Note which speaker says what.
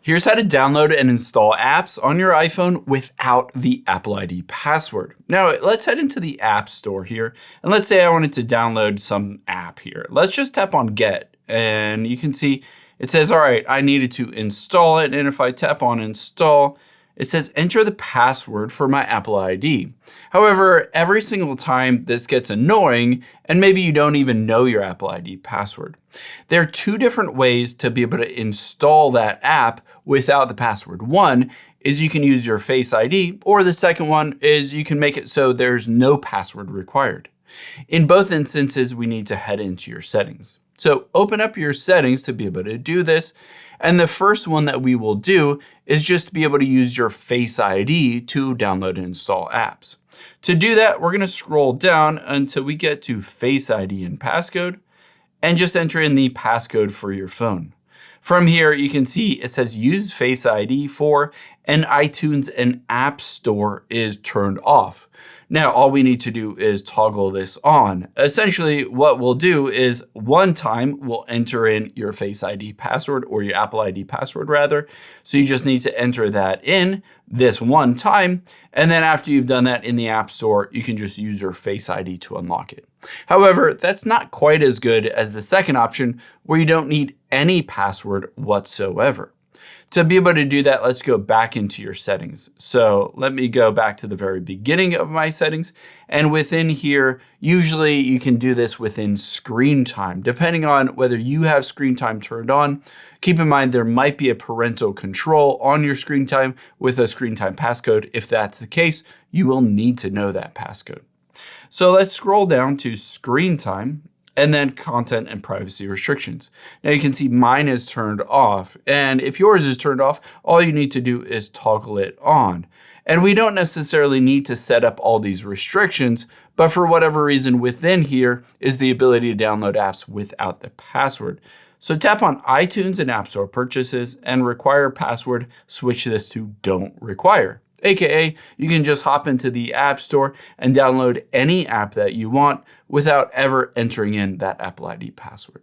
Speaker 1: Here's how to download and install apps on your iPhone without the Apple ID password. Now let's head into the App Store here. And let's say I wanted to download some app here. Let's just tap on Get and you can see it says, all right, I needed to install it. And if I tap on Install, it says enter the password for my Apple ID. However, every single time this gets annoying and maybe you don't even know your Apple ID password. There are two different ways to be able to install that app without the password. One is you can use your Face ID, or the second one is you can make it so there's no password required. In both instances, we need to head into your settings. So open up your settings to be able to do this. And the first one that we will do is just to be able to use your Face ID to download and install apps. To do that, we're going to scroll down until we get to Face ID and passcode and just enter in the passcode for your phone. From here, you can see it says use Face ID for and iTunes and App Store is turned off. Now, all we need to do is toggle this on. Essentially, what we'll do is one time we'll enter in your Face ID password or your Apple ID password rather. So you just need to enter that in this one time. And then after you've done that in the App Store, you can just use your Face ID to unlock it. However, that's not quite as good as the second option where you don't need any password whatsoever. To be able to do that, let's go back into your settings. So let me go back to the very beginning of my settings. And within here, usually you can do this within screen time, depending on whether you have screen time turned on. Keep in mind, there might be a parental control on your screen time with a screen time passcode. If that's the case, you will need to know that passcode. So let's scroll down to screen time and then content and privacy restrictions. Now you can see mine is turned off. And if yours is turned off, all you need to do is toggle it on. And we don't necessarily need to set up all these restrictions, but for whatever reason within here is the ability to download apps without the password. So tap on iTunes and App Store purchases and require password, switch this to don't require. AKA, you can just hop into the App Store and download any app that you want without ever entering in that Apple ID password.